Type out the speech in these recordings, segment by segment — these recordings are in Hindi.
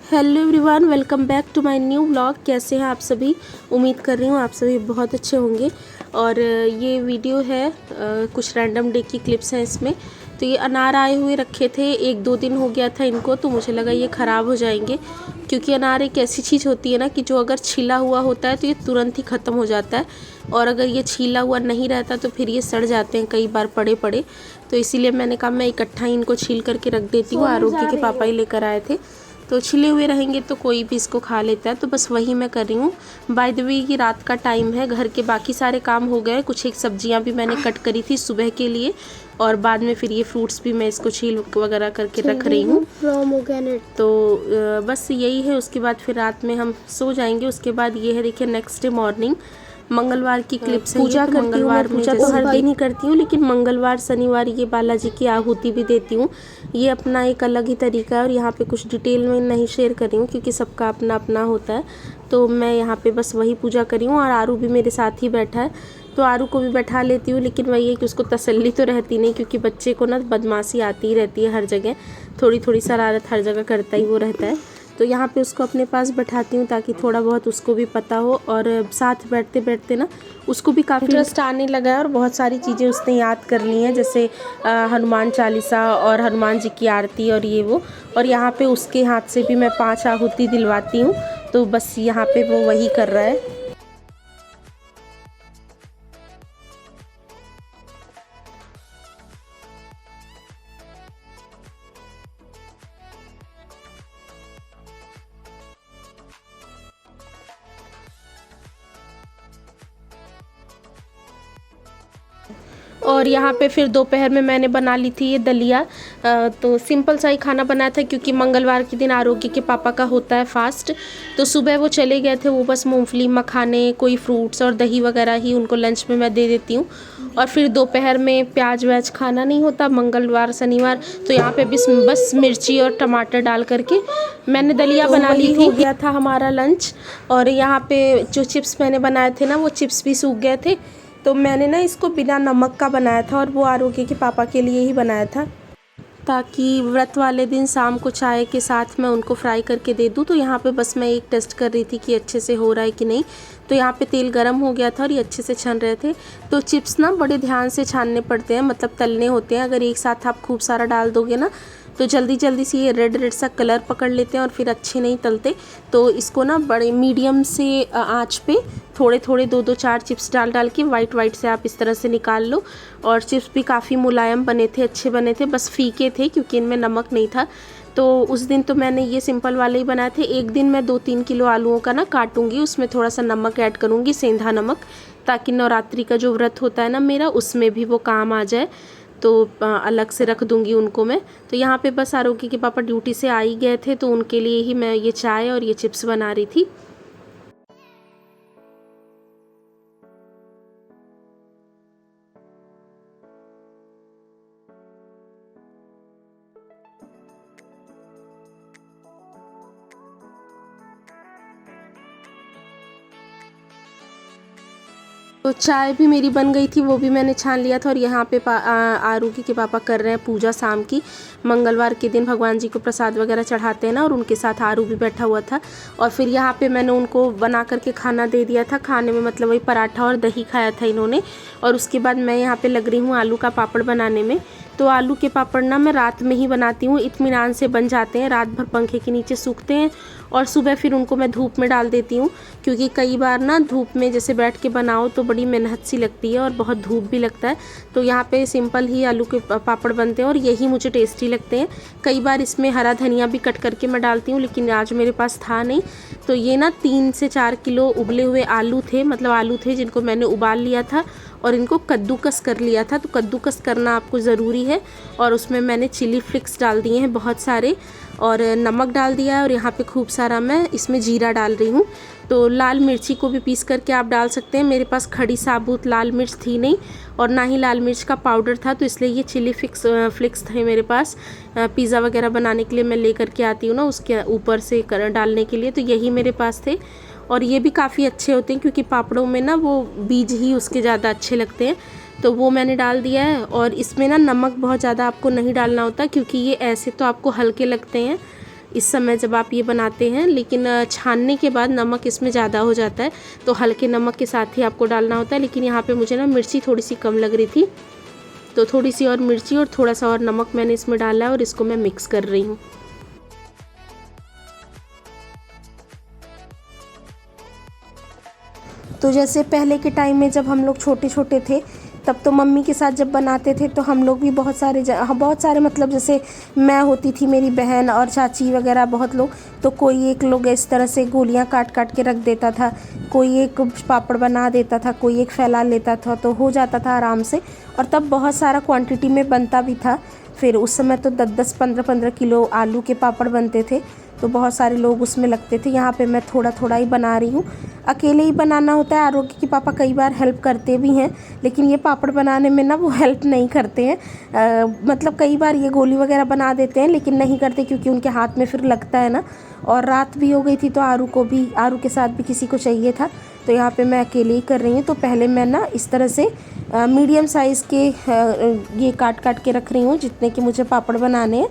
Hello everyone, welcome back to my new vlog. कैसे हैं आप सभी? उम्मीद कर रही हूँ आप सभी बहुत अच्छे होंगे। और ये वीडियो है कुछ रैंडम डे की क्लिप्स हैं इसमें। तो ये अनार आए हुए रखे थे, 1-2 दिन हो गया था इनको, तो मुझे लगा ये ख़राब हो जाएंगे क्योंकि अनार एक ऐसी चीज़ होती है ना कि जो अगर छीला हुआ होता है तो ये तुरंत ही ख़त्म हो जाता है, और अगर ये छीला हुआ नहीं रहता तो फिर ये सड़ जाते हैं कई बार पड़े पड़े। तो इसीलिए मैंने कहा मैं इकट्ठा ही इनको छील करके रख देती हूँ। आरोग्य के पापा ही लेकर आए थे, तो छिले हुए रहेंगे तो कोई भी इसको खा लेता है, तो बस वही मैं कर रही हूँ। बाय द वे कि रात का टाइम है, घर के बाकी सारे काम हो गए, कुछ एक सब्जियाँ भी मैंने कट करी थी सुबह के लिए, और बाद में फिर ये फ्रूट्स भी मैं इसको छील वगैरह करके रख रही हूँ। तो बस यही है। उसके बाद फिर रात में हम सो जाएंगे। उसके बाद ये है, देखिए नेक्स्ट डे मॉर्निंग, मंगलवार की क्लिप्स है। पूजा करती हूँ, मंगलवार में तो हर दिन ही करती हूँ, लेकिन मंगलवार शनिवार ये बालाजी की आहुति भी देती हूँ। ये अपना एक अलग ही तरीका है, और यहाँ पे कुछ डिटेल में नहीं शेयर कर रही हूँ क्योंकि सबका अपना अपना होता है। तो मैं यहाँ पे बस वही पूजा करी हूँ, और आरू भी मेरे साथ ही बैठा है, तो आरू को भी बैठा लेती हूँ। लेकिन वही है कि उसको तसल्ली तो रहती नहीं, क्योंकि बच्चे को ना बदमाशी आती ही रहती है हर जगह, थोड़ी थोड़ी शरारत हर जगह करता ही वो रहता है। तो यहाँ पे उसको अपने पास बैठाती हूँ ताकि थोड़ा बहुत उसको भी पता हो, और साथ बैठते बैठते ना उसको भी काफ़ी इंटरेस्ट आने लगा है, और बहुत सारी चीज़ें उसने याद कर ली हैं, जैसे हनुमान चालीसा और हनुमान जी की आरती और ये वो। और यहाँ पे उसके हाथ से भी मैं 5 आहुति दिलवाती हूँ, तो बस यहाँ पे वो वही कर रहा है। और यहाँ पे फिर दोपहर में मैंने बना ली थी ये दलिया। तो सिंपल सा ही खाना बनाया था क्योंकि मंगलवार के दिन आरोग्य के पापा का होता है फास्ट। तो सुबह वो चले गए थे, वो बस मूंगफली, मखाने, कोई फ्रूट्स और दही वगैरह ही उनको लंच में मैं दे देती हूँ। और फिर दोपहर में प्याज व्याज खाना नहीं होता मंगलवार शनिवार, तो यहाँ पे बस मिर्ची और टमाटर डाल करके मैंने दलिया बना ली थी। हो गया था हमारा लंच। और यहाँ पे जो चिप्स मैंने बनाए थे ना, वो चिप्स भी सूख गए थे, तो मैंने ना इसको बिना नमक का बनाया था, और वो आरोग्य के पापा के लिए ही बनाया था ताकि व्रत वाले दिन शाम को चाय के साथ मैं उनको फ्राई करके दे दूँ। तो यहाँ पे बस मैं एक टेस्ट कर रही थी कि अच्छे से हो रहा है कि नहीं। तो यहाँ पे तेल गरम हो गया था और ये अच्छे से छन रहे थे। तो चिप्स ना बड़े ध्यान से छानने पड़ते हैं, मतलब तलने होते हैं। अगर एक साथ आप खूब सारा डाल दोगे ना तो जल्दी जल्दी से ये रेड रेड सा कलर पकड़ लेते हैं और फिर अच्छे नहीं तलते। तो इसको ना बड़े मीडियम से आंच पे थोड़े थोड़े 2-2 4 चिप्स डाल डाल के वाइट वाइट से आप इस तरह से निकाल लो। और चिप्स भी काफ़ी मुलायम बने थे, अच्छे बने थे, बस फीके थे क्योंकि इनमें नमक नहीं था। तो उस दिन तो मैंने ये सिंपल वाले ही बनाए थे। एक दिन मैं 2-3 किलो आलूओं का ना काटूंगी, उसमें थोड़ा सा नमक ऐड करूँगी, सेंधा नमक, ताकि नवरात्रि का जो व्रत होता है ना मेरा, उसमें भी वो काम आ जाए। तो अलग से रख दूंगी उनको मैं। तो यहाँ पे बस आरोग्य के पापा ड्यूटी से आ ही गए थे, तो उनके लिए ही मैं ये चाय और ये चिप्स बना रही थी। तो चाय भी मेरी बन गई थी, वो भी मैंने छान लिया था। और यहाँ पे आरोग्य के पापा कर रहे हैं पूजा शाम की। मंगलवार के दिन भगवान जी को प्रसाद वगैरह चढ़ाते हैं ना, और उनके साथ आरू भी बैठा हुआ था। और फिर यहाँ पे मैंने उनको बना करके खाना दे दिया था। खाने में मतलब वही पराठा और दही खाया था इन्होंने। और उसके बाद मैं यहाँ पे लग रही हूँ आलू का पापड़ बनाने में। तो आलू के पापड़ ना मैं रात में ही बनाती हूँ, इत्मीनान से बन जाते हैं, रात भर पंखे के नीचे सूखते हैं, और सुबह फिर उनको मैं धूप में डाल देती हूँ। क्योंकि कई बार ना धूप में जैसे बैठ के बनाओ तो बड़ी मेहनत सी लगती है और बहुत धूप भी लगता है। तो यहाँ पे सिंपल ही आलू के पापड़ बनते हैं और यही मुझे टेस्टी लगते हैं। कई बार इसमें हरा धनिया भी कट करके मैं डालती हूँ, लेकिन आज मेरे पास था नहीं। तो ये ना 3 से 4 किलो उबले हुए आलू थे, मतलब आलू थे जिनको मैंने उबाल लिया था और इनको कद्दूकस कर लिया था। तो कद्दूकस करना आपको ज़रूरी है। और उसमें मैंने चिली फ्लिक्स डाल दिए हैं बहुत सारे, और नमक डाल दिया है, और यहाँ पे खूब सारा मैं इसमें जीरा डाल रही हूँ। तो लाल मिर्ची को भी पीस करके आप डाल सकते हैं। मेरे पास खड़ी साबुत लाल मिर्च थी नहीं, और ना ही लाल मिर्च का पाउडर था, तो इसलिए ये चिली फ्लिक्स थे मेरे पास। पिज़्ज़ा वगैरह बनाने के लिए मैं ले करके आती हूँ ना, उसके ऊपर से डालने के लिए, तो यही मेरे पास थे। और ये भी काफ़ी अच्छे होते हैं क्योंकि पापड़ों में ना वो बीज ही उसके ज़्यादा अच्छे लगते हैं। तो वो मैंने डाल दिया है। और इसमें ना नमक बहुत ज़्यादा आपको नहीं डालना होता क्योंकि ये ऐसे तो आपको हल्के लगते हैं, इस समय जब आप ये बनाते हैं। लेकिन छानने के बाद नमक इसमें ज़्यादा हो जाता है, तो हल्के नमक के साथ ही आपको डालना होता है। लेकिन यहाँ पे मुझे ना मिर्ची थोड़ी सी कम लग रही थी, तो थोड़ी सी और मिर्ची और थोड़ा सा और नमक मैंने इसमें डाला है और इसको मैं मिक्स कर रही हूँ। तो जैसे पहले के टाइम में जब हम लोग छोटे छोटे थे, तब तो मम्मी के साथ जब बनाते थे तो हम लोग भी बहुत सारे मतलब जैसे मैं होती थी, मेरी बहन और चाची वगैरह बहुत लोग, तो कोई एक लोग इस तरह से गोलियां काट काट के रख देता था, कोई एक पापड़ बना देता था, कोई एक फैला लेता था, तो हो जाता था आराम से। और तब बहुत सारा क्वांटिटी में बनता भी था। फिर उस समय तो 10-10, 15-15 किलो आलू के पापड़ बनते थे, तो बहुत सारे लोग उसमें लगते थे। यहाँ पे मैं थोड़ा थोड़ा ही बना रही हूँ, अकेले ही बनाना होता है। आरोग्य के पापा कई बार हेल्प करते भी हैं, लेकिन ये पापड़ बनाने में ना वो हेल्प नहीं करते हैं। मतलब कई बार ये गोली वगैरह बना देते हैं, लेकिन नहीं करते क्योंकि उनके हाथ में फिर लगता है ना। और रात भी हो गई थी, तो आरू के साथ भी किसी को चाहिए था, तो यहाँ पे मैं अकेले ही कर रही हूँ। तो पहले मैं ना इस तरह से मीडियम साइज़ के ये काट काट के रख रही हूँ, जितने कि मुझे पापड़ बनाने हैं।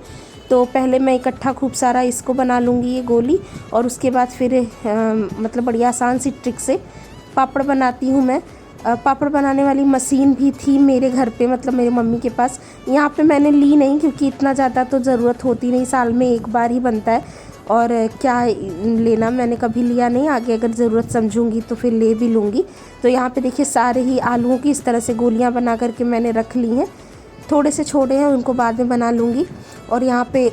तो पहले मैं इकट्ठा खूब सारा इसको बना लूँगी, ये गोली, और उसके बाद फिर मतलब बड़ी आसान सी ट्रिक से पापड़ बनाती हूँ मैं। पापड़ बनाने वाली मशीन भी थी मेरे घर पे, मतलब मेरे मम्मी के पास। यहाँ पे मैंने ली नहीं क्योंकि इतना ज़्यादा तो ज़रूरत होती नहीं, साल में एक बार ही बनता है, और क्या लेना, मैंने कभी लिया नहीं। आगे अगर ज़रूरत समझूंगी तो फिर ले भी लूँगी। तो यहाँ पे देखिए सारे ही आलूओं की इस तरह से गोलियाँ बना करके मैंने रख ली हैं। थोड़े से छोड़े हैं, उनको बाद में बना लूँगी। और यहाँ पे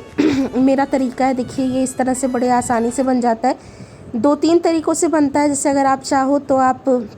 मेरा तरीका है, देखिए ये इस तरह से बड़े आसानी से बन जाता है। 2-3 तरीक़ों से बनता है। जैसे अगर आप चाहो तो आप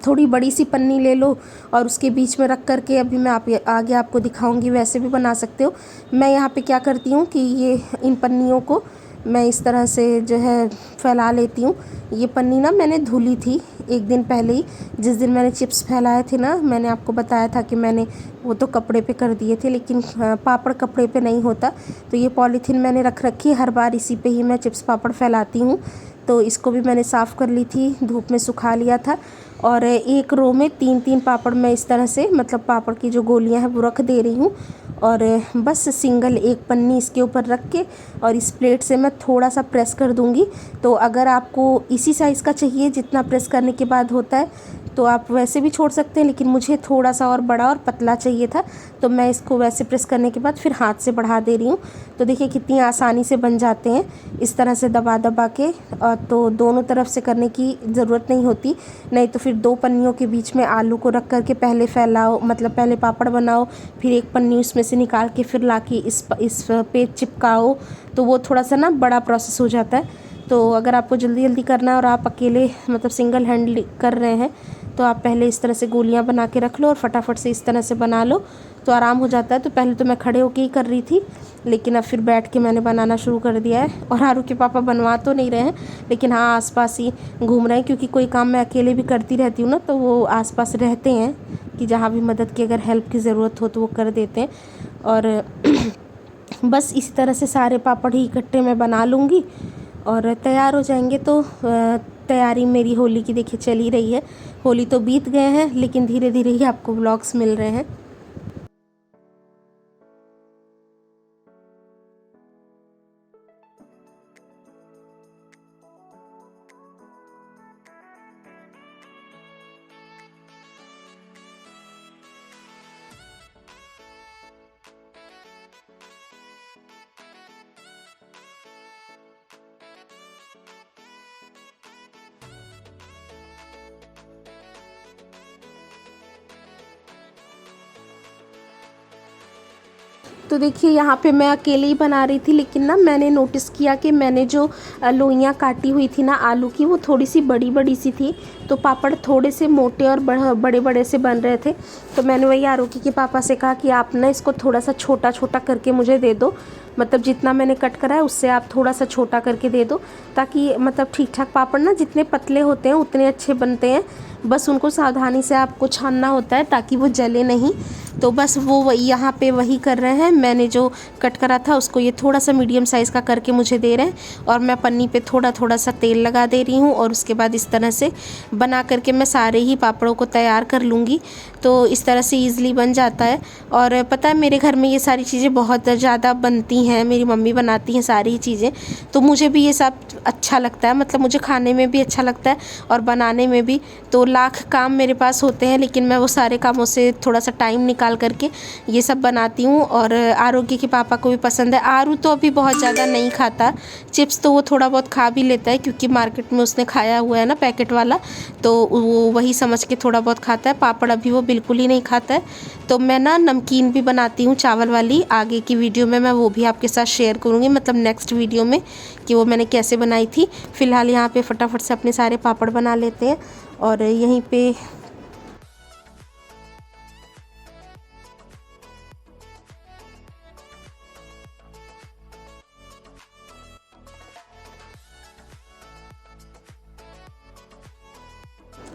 थोड़ी बड़ी सी पन्नी ले लो और उसके बीच में रख करके, अभी मैं आगे आपको दिखाऊंगी, वैसे भी बना सकते हो। मैं यहाँ पे क्या करती हूँ कि ये इन पन्नियों को मैं इस तरह से जो है फैला लेती हूँ। ये पन्नी ना मैंने धुली थी एक दिन पहले ही, जिस दिन मैंने चिप्स फैलाए थे ना, मैंने आपको बताया था कि मैंने वो तो कपड़े पे कर दिए थे, लेकिन पापड़ कपड़े पे नहीं होता। तो ये पॉलीथीन मैंने रख रखी है, हर बार इसी पे ही मैं चिप्स पापड़ फैलाती हूँ। तो इसको भी मैंने साफ़ कर ली थी, धूप में सुखा लिया था। और एक रो में 3-3 पापड़ मैं इस तरह से, मतलब पापड़ की जो गोलियां हैं वो रख दे रही हूँ। और बस सिंगल एक पन्नी इसके ऊपर रख के और इस प्लेट से मैं थोड़ा सा प्रेस कर दूँगी। तो अगर आपको इसी साइज़ का चाहिए जितना प्रेस करने के बाद होता है, तो आप वैसे भी छोड़ सकते हैं, लेकिन मुझे थोड़ा सा और बड़ा और पतला चाहिए था, तो मैं इसको वैसे प्रेस करने के बाद फिर हाथ से बढ़ा दे रही हूँ। तो देखिए कितनी आसानी से बन जाते हैं इस तरह से दबा दबा के। तो दोनों तरफ से करने की ज़रूरत नहीं होती, नहीं तो फिर 2 पन्नियों के बीच में आलू को रख करके पहले फैलाओ, मतलब पहले पापड़ बनाओ, फिर एक पन्नी उसमें से निकाल के फिर ला के इस पे चिपकाओ, तो वो थोड़ा सा ना बड़ा प्रोसेस हो जाता है। तो अगर आपको जल्दी जल्दी करना है और आप अकेले मतलब सिंगल हैंड कर रहे हैं, तो आप पहले इस तरह से गोलियां बना के रख लो और फटाफट से इस तरह से बना लो, तो आराम हो जाता है। तो पहले तो मैं खड़े होके ही कर रही थी, लेकिन अब फिर बैठ के मैंने बनाना शुरू कर दिया है। और आरू के पापा बनवा तो नहीं रहे हैं, लेकिन हाँ आसपास ही घूम रहे हैं, क्योंकि कोई काम मैं अकेले भी करती रहती हूँ ना, तो वो आसपास रहते हैं कि जहाँ भी मदद की अगर हेल्प की ज़रूरत हो तो वो कर देते हैं। और बस इसी तरह से सारे पापड़ ही इकट्ठे मैं बना लूँगी और तैयार हो जाएंगे। तो तैयारी मेरी होली की देखिए चल ही रही है। होली तो बीत गए हैं, लेकिन धीरे धीरे ही आपको व्लॉग्स मिल रहे हैं। तो देखिए यहाँ पे मैं अकेले ही बना रही थी, लेकिन ना मैंने नोटिस किया कि मैंने जो लोइयाँ काटी हुई थी ना आलू की, वो थोड़ी सी बड़ी बड़ी सी थी, तो पापड़ थोड़े से मोटे और बड़े बड़े से बन रहे थे। तो मैंने वही आरोगी के पापा से कहा कि आप ना इसको थोड़ा सा छोटा छोटा करके मुझे दे दो, मतलब जितना मैंने कट करा है उससे आप थोड़ा सा छोटा करके दे दो, ताकि मतलब ठीक ठाक पापड़ ना जितने पतले होते हैं उतने अच्छे बनते हैं। बस उनको सावधानी से आपको छानना होता है ताकि वो जले नहीं। तो बस वो यहाँ पे वही कर रहे हैं। मैंने जो कट करा था उसको ये थोड़ा सा मीडियम साइज़ का करके मुझे दे रहे हैं और मैं पन्नी पे थोड़ा थोड़ा सा तेल लगा दे रही हूँ और उसके बाद इस तरह से बना करके मैं सारे ही पापड़ों को तैयार कर लूँगी। तो इस तरह से ईज़िली बन जाता है। और पता है मेरे घर में ये सारी चीज़ें बहुत ज़्यादा बनती हैं, मेरी मम्मी बनाती हैं सारी ही चीज़ें, तो मुझे भी ये सब अच्छा लगता है। मतलब मुझे खाने में भी अच्छा लगता है और बनाने में भी। तो लाख काम मेरे पास होते हैं लेकिन मैं वो सारे कामों से थोड़ा सा टाइम निकाल करके ये सब बनाती हूँ। और आरोग्य के पापा को भी पसंद है। आरू तो अभी बहुत ज़्यादा नहीं खाता, चिप्स तो वो थोड़ा बहुत खा भी लेता है क्योंकि मार्केट में उसने खाया हुआ है ना पैकेट वाला, तो वो वही समझ के थोड़ा बहुत खाता है। पापड़ अभी वो बिल्कुल ही नहीं खाता है। तो मैं ना नमकीन भी बनाती हूँ चावल वाली, आगे की वीडियो में मैं वो भी आपके साथ शेयर करूँगी, मतलब नेक्स्ट वीडियो में, कि वो मैंने कैसे बनाई थी। फ़िलहाल यहाँ पे फटाफट से अपने सारे पापड़ बना लेते हैं। और यहीं पे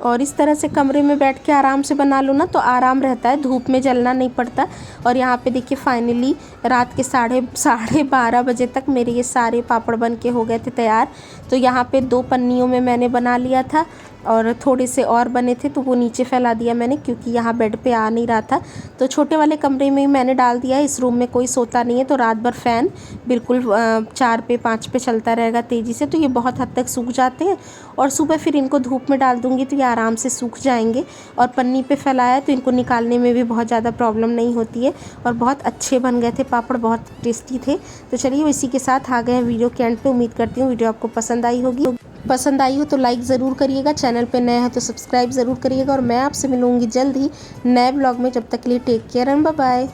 और इस तरह से कमरे में बैठ के आराम से बना लो ना तो आराम रहता है, धूप में जलना नहीं पड़ता। और यहाँ पे देखिए फाइनली रात के साढ़े 12 बजे तक मेरे ये सारे पापड़ बन के हो गए थे तैयार। तो यहाँ पे 2 पन्नियों में मैंने बना लिया था और थोड़े से और बने थे तो वो नीचे फैला दिया मैंने क्योंकि यहाँ बेड पे आ नहीं रहा था। तो छोटे वाले कमरे में ही मैंने डाल दिया है। इस रूम में कोई सोता नहीं है तो रात भर फ़ैन बिल्कुल 4 पे 5 पे चलता रहेगा तेज़ी से, तो ये बहुत हद तक सूख जाते हैं। और सुबह फिर इनको धूप में डाल दूँगी तो ये आराम से सूख जाएंगे। और पन्नी पे फैलाया है तो इनको निकालने में भी बहुत ज़्यादा प्रॉब्लम नहीं होती है। और बहुत अच्छे बन गए थे पापड़, बहुत टेस्टी थे। तो चलिए इसी के साथ आ गए हैं वीडियो के एंड पे। उम्मीद करती हूँ वीडियो आपको पसंद आई होगी। पसंद आई हो तो लाइक ज़रूर करिएगा, चैनल पे नए हैं तो सब्सक्राइब ज़रूर करिएगा। और मैं आपसे मिलूँगी जल्द ही नए ब्लॉग में। जब तक के लिए take care and bye bye.